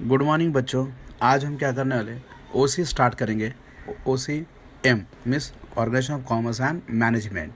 Good morning बच्चों। आज हम क्या करने वाले, ओसी स्टार्ट करेंगे। OC M means organisation of commerce and management.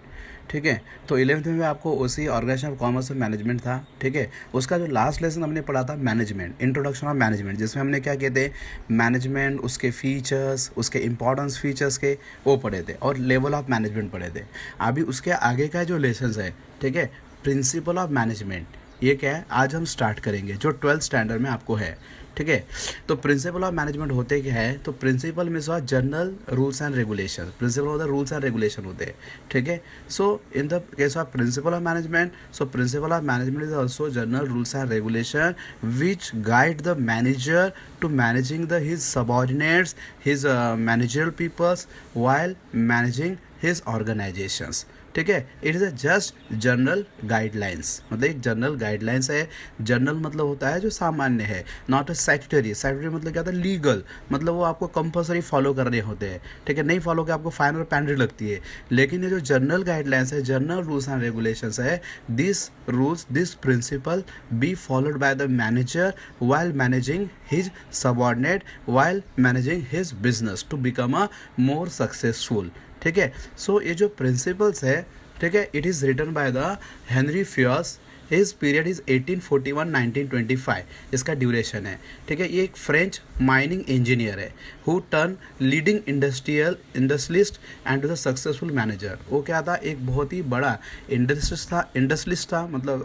ठीक है, तो 11th में आपको OC organisation of commerce and management था। ठीक है, उसका जो लास्ट लेसन हमने पढ़ा था मैनेजमेंट, इंट्रोडक्शन ऑफ मैनेजमेंट, जिसमें हमने क्या किए थे, मैनेजमेंट, उसके फीचर्स, उसके इंपॉर्टेंस फीचर्स के वो पढ़े थे और लेवल ऑफ मैनेजमेंट पढ़े थे। अभी उसके आगे का जो लेसन है, ठीक है, प्रिंसिपल ऑफ मैनेजमेंट, ये क्या है आज हम स्टार्ट करेंगे, जो 12th स्टैंडर्ड में आपको है। ठीक है, तो प्रिंसिपल ऑफ मैनेजमेंट होते क्या है, तो प्रिंसिपल में so general rules and regulation, principle होता है रूल्स एंड रेगुलेशन होते हैं। ठीक है, so in the case of principle of management, so principle of management is also general rules and regulation which guide the manager to managing his subordinates, his managerial peoples while managing his organizations. ठीक है, it is a just general guidelines, मतलब एक general guidelines है। General मतलब होता है जो सामान्य है, नॉट अ सेक्रेटरी। सेक्रेटरी मतलब क्या होता है, लीगल, मतलब वो आपको कंपलसरी फॉलो करने होते हैं। ठीक है, नहीं फॉलो के आपको फाइन और पेनल्टी लगती है। लेकिन ये जो जनरल गाइडलाइंस है, जनरल रूल्स एंड रेगुलेशंस है, this rules, this principle be followed by the manager while managing his subordinate, while managing his business to become a more successful. ठीक है, सो ये जो प्रिंसिपल्स है, ठीक है, it is written by the Henry Fayol. His period is 1841-1925 इसका duration है। ठीक है, ये एक फ्रेंच माइनिंग इंजीनियर है who turn leading industrialist and to the successful manager. वो क्या था, एक बहुत ही बड़ा इंडस्ट्रियलिस्ट था, मतलब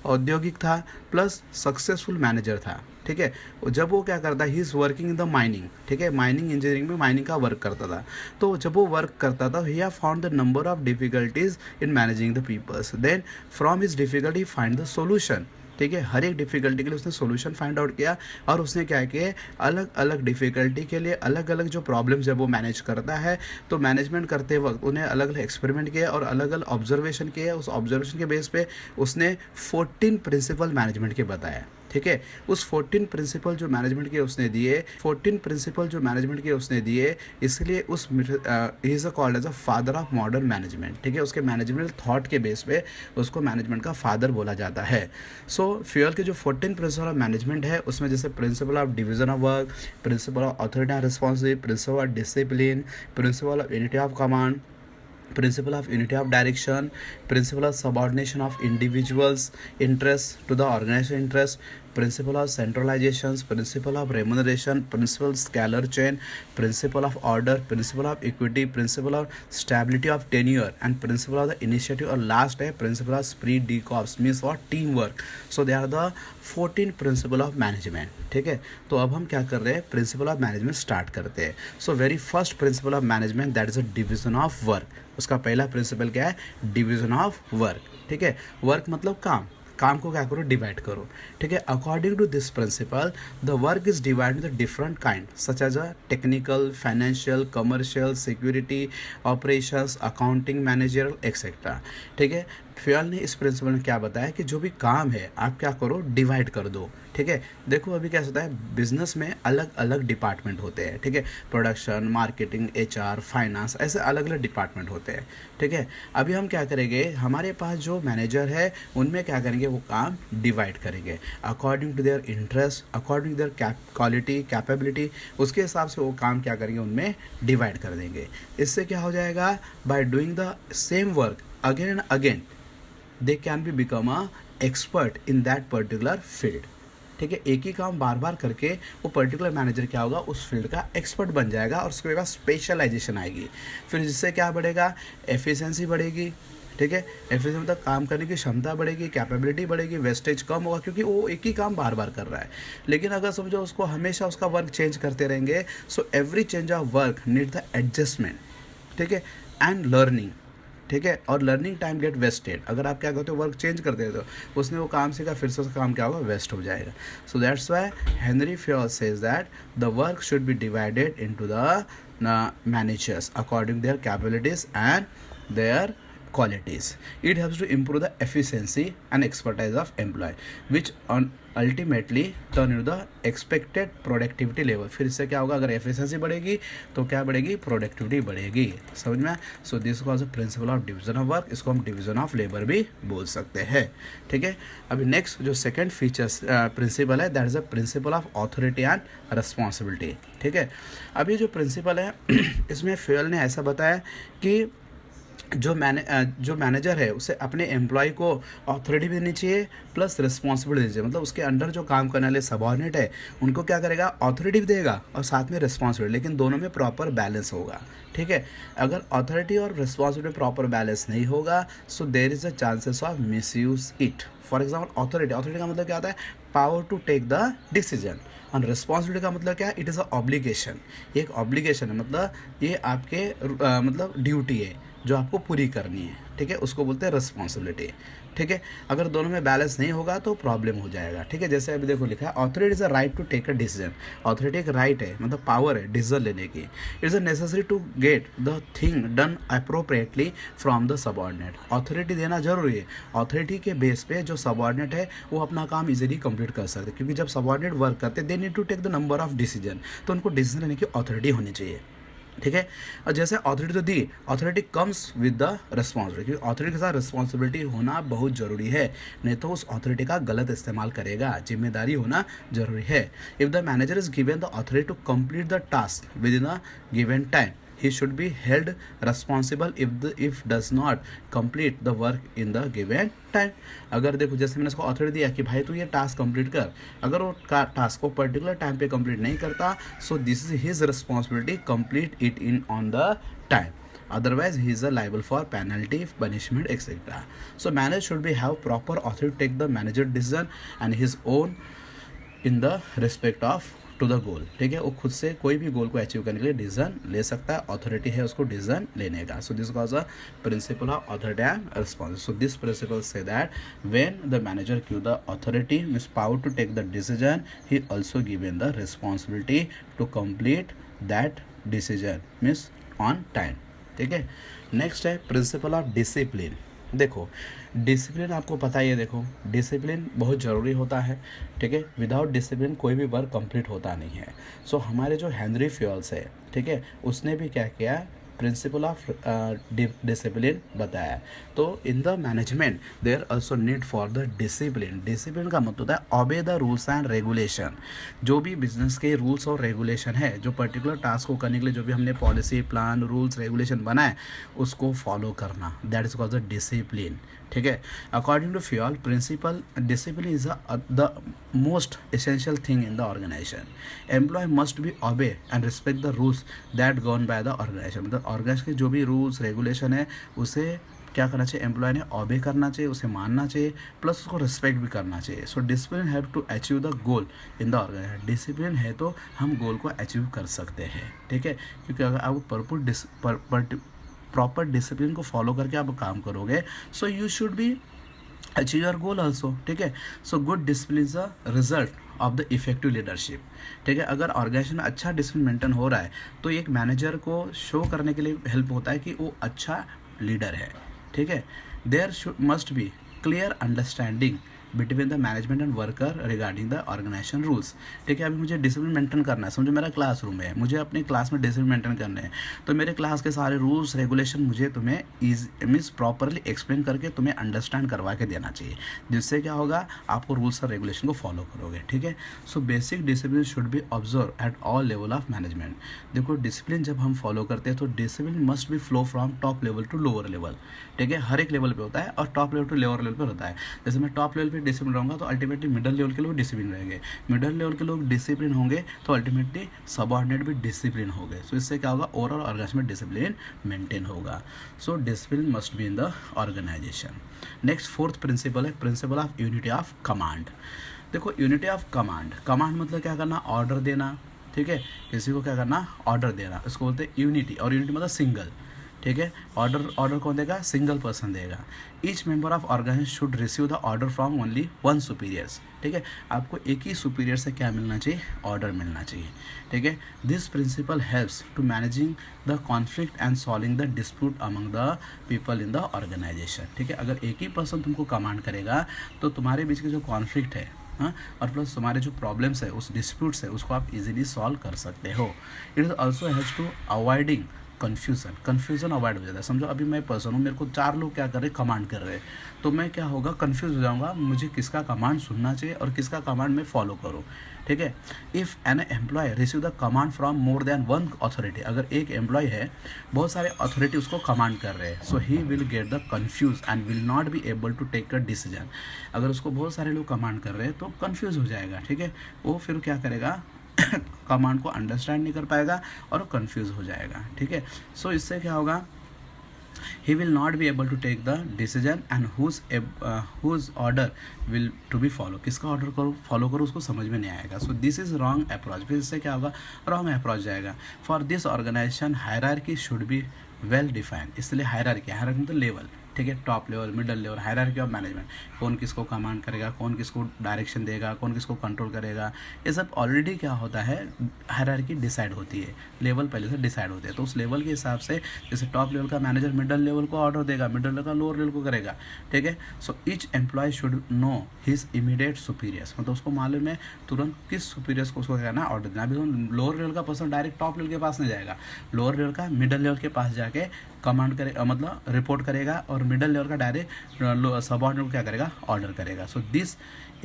औद्योगिक था, प्लस सक्सेसफुल मैनेजर था। ठीक है, जब वो क्या करता है, he is working in the mining. ठीक है, माइनिंग इंजीनियरिंग में माइनिंग का वर्क करता था। तो जब वो वर्क करता था, he have found the number of difficulties in managing the peoples, then from his difficulty find the solution. ठीक है, हर एक डिफ़िकल्टी के लिए उसने सॉल्यूशन फाइंड आउट किया और उसने क्या किया, अलग अलग डिफ़िकल्टी के लिए अलग अलग जो प्रॉब्लम्स जब वो मैनेज करता है, तो मैनेजमेंट करते वक्त उन्हें अलग अलग एक्सपेरिमेंट किया और अलग अलग ऑब्जर्वेशन किया। उस ऑब्जर्वेशन के बेस पे उसने 14 प्रिंसिपल मैनेजमेंट के बताया। ठीक है, उस 14 प्रिंसिपल जो मैनेजमेंट के उसने दिए, 14 प्रिंसिपल जो मैनेजमेंट के उसने दिए, इसलिए उस he is called as a father of modern management. ठीक है, उसके मैनेजमेंट थॉट के बेस पे उसको मैनेजमेंट का फादर बोला जाता है। सो फ्यूअल के जो 14 प्रिंसिपल ऑफ मैनेजमेंट है, उसमें जैसे principle of division of work, principal of authority and responsibility, principal of discipline, principal of unity of command, principle of unity of direction, principle of subordination of individuals interests to the organization interest, principle of centralizations, principle of remuneration, principle scalar chain, principle of order, principle of equity, principle of stability of tenure, and principle of the initiative, और last है principle of spree de corps means for teamwork. So they are the 14 principle of management. ठीक है, तो अब हम क्या कर रहे हैं, प्रिंसिपल ऑफ मैनेजमेंट स्टार्ट करते हैं। So very first principle of management, that is a division of work. उसका पहला प्रिंसिपल क्या है, डिवीजन ऑफ वर्क। ठीक है, वर्क मतलब काम, काम को क्या करो, डिवाइड करो। ठीक है, according to this principle the work is divide the different kind such as a technical, financial, commercial, security, operations, accounting, managerial etcetera. ठीक है, फ्यूअल ने इस प्रिंसिपल में क्या बताया कि जो भी काम है आप क्या करो, डिवाइड कर दो। ठीक है, देखो अभी क्या होता है, बिजनेस में अलग अलग डिपार्टमेंट होते हैं। ठीक है, प्रोडक्शन, मार्केटिंग, एचआर, फाइनेंस, ऐसे अलग अलग डिपार्टमेंट होते हैं। ठीक है, अभी हम क्या करेंगे, हमारे पास जो मैनेजर है उनमें क्या करेंगे, वो काम डिवाइड करेंगे according to their interest, according to their quality, capability, उसके हिसाब से वो काम क्या करेंगे, उनमें डिवाइड कर देंगे। इससे क्या हो जाएगा, by doing the same work again and again they can be become a expert in that particular field. ठीक है, एक ही काम बार बार करके वो पर्टिकुलर मैनेजर क्या होगा, उस फील्ड का एक्सपर्ट बन जाएगा और उसके बाद स्पेशलाइजेशन आएगी। फिर जिससे क्या बढ़ेगा, एफिशिएंसी बढ़ेगी। ठीक है, एफिशिएंसी मतलब काम करने की क्षमता बढ़ेगी, कैपेबिलिटी बढ़ेगी, वेस्टेज कम होगा, क्योंकि वो एक ही काम बार बार कर रहा है। लेकिन अगर समझो उसको हमेशा उसका वर्क चेंज करते रहेंगे, so every change of work need the adjustment. ठीक है, एंड लर्निंग। ठीक है, और लर्निंग टाइम गेट वेस्टेड। अगर आप क्या करते हो, वर्क चेंज करते हो, तो उसने वो काम सीखा, फिर से उसका काम क्या होगा, वेस्ट हो जाएगा। So that's why Henri Fayol says that the work should be divided into the managers according their capabilities and their qualities. It helps to improve the efficiency and expertise of employee, which ultimately turn in the expected productivity level. फिर इससे क्या होगा, अगर efficiency बढ़ेगी तो क्या बढ़ेगी, productivity बढ़ेगी। समझ में? सो this cause a principle of division of work, इसको हम डिवीजन ऑफ लेबर भी बोल सकते हैं। ठीक है, अभी नेक्स्ट जो सेकंड फीचर्स प्रिंसिपल है, that is a principle of authority and responsibility. ठीक है, अभी जो प्रिंसिपल है इसमें फ्यूल ने ऐसा बताया कि जो मैनेजर है उसे अपने एम्प्लॉय को अथॉरिटी भी देनी चाहिए प्लस रिस्पॉन्सिबिलिटी देनी चाहिए। मतलब उसके अंडर जो काम करने वाले सबऑर्डिनेट है उनको क्या करेगा, अथॉरिटी भी देगा और साथ में रिस्पॉन्सिबिलिटी, लेकिन दोनों में प्रॉपर बैलेंस होगा। ठीक है, अगर अथॉरिटी और रिस्पॉन्सिबिलिटी प्रॉपर बैलेंस नहीं होगा so there is a chances of misuse it. For example authority का मतलब क्या होता है, power to take the decision, और रिस्पॉन्सिबिलिटी का मतलब क्या है, इट इज़ अ ऑब्लिगेशन। ये एक ऑब्लिगेशन है, मतलब ये आपके मतलब ड्यूटी है जो आपको पूरी करनी है। ठीक है, उसको बोलते हैं रिस्पॉन्सिबिलिटी। ठीक है, अगर दोनों में बैलेंस नहीं होगा तो प्रॉब्लम हो जाएगा। ठीक है, जैसे अभी देखो लिखा है authority is a right to take a decision. Authority एक राइट है, मतलब पावर है डिसीजन लेने की। It is a necessary to get the thing done appropriately from the subordinate. Authority देना जरूरी है, ऑथोरिटी के बेस पे जो सबऑर्डिनेट है वो अपना काम इजीली कंप्लीट कर सकते हैं, क्योंकि जब सबऑर्डिनेट वर्क करते हैं they need to take the number of decision, तो उनको डिसीजन लेने की ऑथोरिटी होनी चाहिए। ठीक है, और जैसे अथॉरिटी तो दी, authority comes with the responsibility, क्योंकि अथॉरिटी के साथ रिस्पॉन्सिबिलिटी होना बहुत ज़रूरी है, नहीं तो उस अथॉरिटी का गलत इस्तेमाल करेगा। जिम्मेदारी होना जरूरी है। If the manager is given the authority to complete the task within the given time, he should be held responsible if does not complete the work in the given time। अगर देखो जैसे मैंने इसको authority दिया कि भाई तू ये टास्क कंप्लीट कर, अगर वो टास्क को पर्टिकुलर टाइम पे कंप्लीट नहीं करता सो this is his responsibility, complete it in on the time, otherwise he is liable for penalty, punishment, etc. So manager should be have proper authority to take the manager decision and his own in the respect of to the goal. ठीक है, वो खुद से कोई भी गोल को achieve करने के लिए डिसीजन ले सकता है, अथॉरिटी है उसको डिसीजन लेने का। So this cause a principle of authority and responsibility. So this principle says that when the manager give the authority means power to take the decision, he also given the responsibility to complete that decision means on time. ठीक है, next है principle of discipline. देखो discipline आपको पता ही है, देखो discipline बहुत ज़रूरी होता है। ठीक है, विदाउट डिसिप्लिन कोई भी वर्क कंप्लीट होता नहीं है। सो हमारे जो हेनरी फ्यूल्स है, ठीक है, उसने भी क्या किया, प्रिंसिपल ऑफ डिसिप्लिन बताया। तो in the management there also need for the discipline. Discipline का मतलब होता है obey the rules and regulation. जो भी बिजनेस के रूल्स और रेगुलेशन है, जो पर्टिकुलर टास्क को करने के लिए जो भी हमने पॉलिसी, प्लान, रूल्स, रेगुलेशन बनाए उसको फॉलो करना, that is called the discipline. ठीक है, according to Fayol principle discipline is the most essential thing in the organisation. Employ must be obey and respect the rules that govern by the organisation. मतलब organisation के जो भी rules regulation है उसे क्या करना चाहिए, एम्प्लॉय ने ओबे करना चाहिए, उसे मानना चाहिए, प्लस उसको रिस्पेक्ट भी करना चाहिए। So discipline have to achieve the goal in the organization. Discipline है तो हम गोल को अचीव कर सकते हैं। ठीक है, क्योंकि अगर आप प्रॉपर डिसिप्लिन को फॉलो करके आप काम करोगे so you should be achieve your goal also. ठीक है, so good discipline is a result of the effective leadership. ठीक है, अगर ऑर्गेनाइजेशन में अच्छा डिसिप्लिन मेंटेन हो रहा है तो एक मैनेजर को शो करने के लिए हेल्प होता है कि वो अच्छा लीडर है। ठीक है, there must be clear understanding between the management and worker regarding the organization rules. ठीक है, अभी मुझे डिसिप्लिन मेंटेन करना है, समझो मेरा क्लासरूम है, मुझे अपनी क्लास में डिसिप्लिन मेंटेन करने हैं, तो मेरे क्लास के सारे रूल्स रेगुलेशन मुझे तुम्हें मीन्स प्रॉपरली एक्सप्लेन करके तुम्हें अंडरस्टैंड करवा के देना चाहिए, जिससे क्या होगा आपको रूल्स और रेगुलेशन को फॉलो करोगे। ठीक है, so basic discipline should be observe at all level of management. देखो डिसिप्लिन जब हम फॉलो करते हैं तो discipline must be flow from top level to lower level. ठीक है, हर एक लेवल पे होता है और top level to lower level पर होता है। जैसे मैं टॉप लेवल पे डिसिप्लिन रहूँगा तो अल्टीमेटली मिडिल लेवल के लोग डिसिप्लिन रहेंगे, मिडिल लेवल के लोग डिसिप्लिन होंगे तो अल्टीमेटली सबऑर्डिनेट भी डिसिप्लिन हो गए। सो इससे क्या होगा, ओवरऑल ऑर्गेनाइजेशन में डिसिप्लिन मेंटेन होगा। So discipline must be in the organisation. Next fourth principle है principle of unity of command. देखो यूनिटी ऑफ कमांड, कमांड मतलब क्या करना, ऑर्डर देना। ठीक है, किसी को क्या करना, ऑर्डर देना, इसको बोलते हैं यूनिटी। और यूनिटी मतलब सिंगल। ठीक है, ऑर्डर कौन देगा, सिंगल पर्सन देगा। Each member of organization should receive the order from only one superiors. ठीक है, आपको एक ही सुपीरियर से क्या मिलना चाहिए, ऑर्डर मिलना चाहिए। ठीक है, this principle helps to managing the conflict and solving the dispute among the people in the organization. ठीक है, अगर एक ही पर्सन तुमको कमांड करेगा तो तुम्हारे बीच के जो कॉन्फ्लिक्ट है हाँ, और प्लस हमारे जो प्रॉब्लम्स है, उस डिस्प्यूट्स है, उसको आप इजीली सॉल्व कर सकते हो। It is also has to avoiding confusion avoid हो जाता है। समझो अभी मैं पर्सन हूँ, मेरे को 4 लोग क्या कर रहे हैं, कमांड कर रहे हैं, तो मैं क्या होगा, कन्फ्यूज़ हो जाऊँगा, मुझे किसका कमांड सुनना चाहिए और किसका कमांड मैं फॉलो करूँ। ठीक है, if an employee receive the command from more than one authority, अगर एक एम्प्लॉय है, बहुत सारे अथॉरिटी उसको कमांड कर रहे हैं, so he will get the confuse and will not be able to take a decision. अगर उसको बहुत सारे लोग कमांड कर रहे हैं तो कन्फ्यूज़ हो जाएगा। ठीक है, वो फिर क्या करेगा, कमांड को अंडरस्टैंड नहीं कर पाएगा और कंफ्यूज हो जाएगा। ठीक है, सो इससे क्या होगा, he will not be able to take the decision and whose order will to be follow, किसका ऑर्डर करो फॉलो करो उसको समझ में नहीं आएगा। So this is wrong approach. फिर इससे क्या होगा, रॉन्ग अप्रोच जाएगा। For this organization hierarchy should be well defined, इसलिए हायरार्की मतलब लेवल। ठीक है, top level, middle level, hierarchy of management, कौन किसको कमांड करेगा, कौन किसको डायरेक्शन देगा, कौन किसको कंट्रोल करेगा, ये सब ऑलरेडी क्या होता है, हायरार्की डिसाइड होती है, लेवल पहले से डिसाइड होते हैं। तो उस लेवल के हिसाब से जैसे टॉप लेवल का मैनेजर मिडल लेवल को ऑर्डर देगा, मिडल लेवल का लोअर लेवल को करेगा। ठीक है, so each employ should know his immediate superiors, मतलब उसको मालूम है तुरंत किस सुपीरियर्स को उसको कहना ऑर्डर देना। अभी लोअर लेवल का पर्सन डायरेक्ट टॉप लेवल के पास नहीं जाएगा, लोअर लेवल का मिडल लेवल के पास जाके कमांड करे, मतलब रिपोर्ट करेगा, और मिडल लेवल का डायरेक्ट सबऑर्डिनेट को क्या करेगा, ऑर्डर करेगा। So this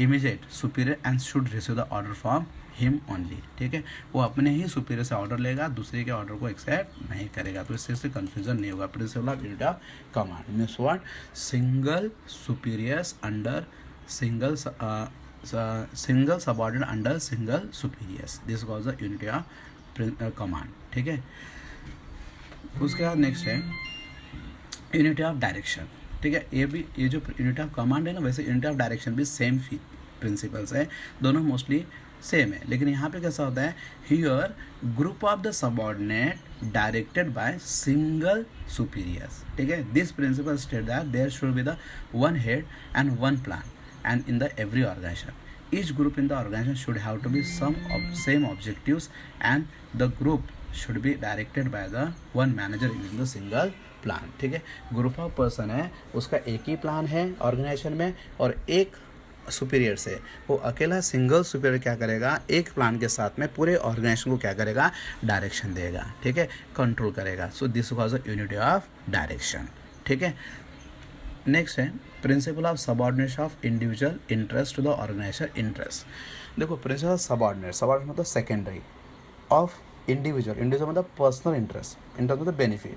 immediate superior and should receive the order from him only. ठीक है, वो अपने ही सुपीरियर से ऑर्डर लेगा, दूसरे के ऑर्डर को एक्सेप्ट नहीं करेगा। तो इससे कन्फ्यूजन नहीं होगा। Principal of unity of command means what, single superiors under single subordinate under single superiors, this was the unity of command. ठीक है, उसके बाद नेक्स्ट है यूनिटी ऑफ डायरेक्शन। ठीक है, ये जो यूनिटी ऑफ कमांड है ना, वैसे यूनिटी ऑफ डायरेक्शन भी सेम प्रिंसिपल्स है, दोनों मोस्टली सेम है। लेकिन यहाँ पे कैसा होता है, here group of the subordinate directed by single superiors. ठीक है, this principle state that there should be the one head and one plan and in the every organization each group in the organization should have to be same objectives and the group should be directed by the one manager in the single plan। ठीक है, group of person है, उसका एक ही plan है organisation में, और एक superior से वो अकेला सिंगल सुपीरियर क्या करेगा, एक प्लान के साथ में पूरे ऑर्गेनाइजेशन को क्या करेगा, डायरेक्शन देगा। ठीक है, कंट्रोल करेगा। So this was the unity of direction. ठीक है, नेक्स्ट है principle of subordination of individual interest to the organisation interest. देखो, प्रिंसिपल ऑफ सबऑर्डिनेट मतलब सेकेंडरी, ऑफ इंडिविजुअल मतलब पर्सनल इंटरेस्ट मतलब बेनिफिट।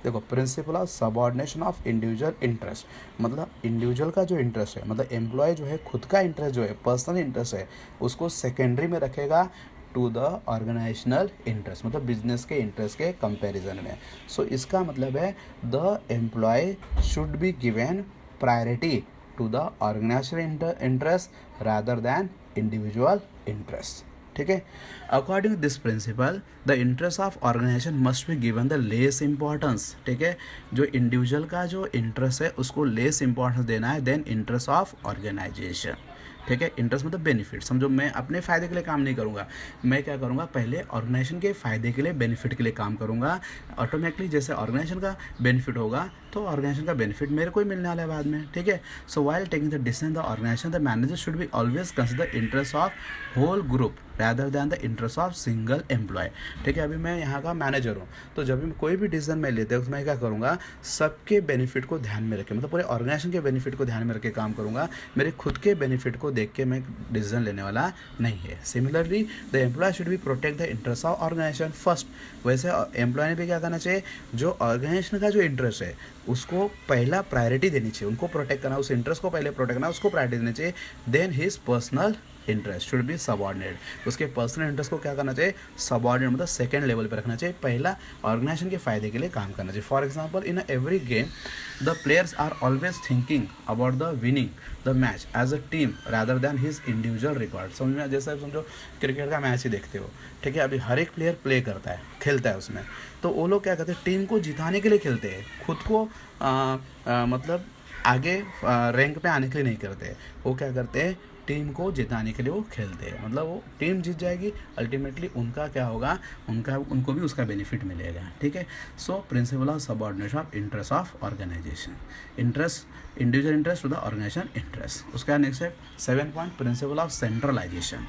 देखो, principle of subordination of individual interest मतलब individual का जो इंटरेस्ट है, मतलब एम्प्लॉय जो है खुद का इंटरेस्ट जो है, पर्सनल इंटरेस्ट है, उसको सेकेंडरी में रखेगा टू द ऑर्गेनाइजेशनल इंटरेस्ट, मतलब बिजनेस के इंटरेस्ट के कंपैरिजन में। सो इसका मतलब है the employee should be given priority to the organisational interest rather than individual interest. ठीक है, according to this principle the interest of organisation must be given the less importance. ठीक है, जो इंडिविजुअल का जो इंटरेस्ट है उसको लेस इंपॉर्टेंस देना है देन इंटरेस्ट ऑफ ऑर्गेनाइजेशन। ठीक है, इंटरेस्ट मतलब बेनिफिट। समझो मैं अपने फ़ायदे के लिए काम नहीं करूँगा, मैं क्या करूँगा, पहले ऑर्गेनाइजेशन के फ़ायदे के लिए, बेनिफिट के लिए काम करूँगा। ऑटोमेटिकली जैसे ऑर्गेनाइजेशन का बेनिफिट होगा तो ऑर्गेनाइजेशन का बेनिफिट मेरे को ही मिलने वाला है बाद में। ठीक है, so while taking the decision the organization the manager should be always consider interest of whole group rather than the interest of single employee. ठीक है, अभी मैं यहाँ का मैनेजर हूँ, तो जब भी कोई भी डिसीजन मैं लेते हैं उसमें क्या करूँगा, सबके बेनिफिट को ध्यान में रखे, मतलब पूरे ऑर्गेनाइजेशन के बेनिफिट को ध्यान में रख के काम करूँगा, मेरे खुद के बेनिफिट को देख के मैं डिसीजन लेने वाला नहीं है। Similarly the employee should be protect the interest of organization first. वैसे एम्प्लॉय ने भी क्या करना चाहिए, जो ऑर्गेनाइजेशन का जो इंटरेस्ट है उसको पहला प्रायोरिटी देनी चाहिए, उनको प्रोटेक्ट करना, उस इंटरेस्ट को पहले प्रोटेक्ट करना, उसको प्रायोरिटी देनी चाहिए। Then his personal interest should be subordinate, उसके पर्सनल इंटरेस्ट को क्या करना चाहिए, सबऑर्डिनेट मतलब सेकेंड लेवल पर रखना चाहिए, पहला ऑर्गेनाइजेशन के फायदे के लिए काम करना चाहिए। For example in every game the players are always thinking about the winning the match as a team rather than his individual record. समझ में, जैसे समझो क्रिकेट का मैच ही देखते हो, ठीक है, अभी हर एक प्लेयर प्ले करता है, खेलता है उसमें, तो वो लोग क्या करते हैं, टीम को जिताने के लिए खेलते हैं, खुद को मतलब आगे रैंक पे आने के लिए नहीं करते। वो क्या करते हैं, टीम को जिताने के लिए वो खेलते हैं, मतलब वो टीम जीत जाएगी, अल्टीमेटली उनका क्या होगा, उनको भी उसका बेनिफिट मिलेगा, ठीक है। So principle of subordination of interest of organisation, individual interest to the organisation interest. उसका नेक्स्ट है 7 पॉइंट प्रिंसिपल ऑफ सेंट्रलाइजेशन।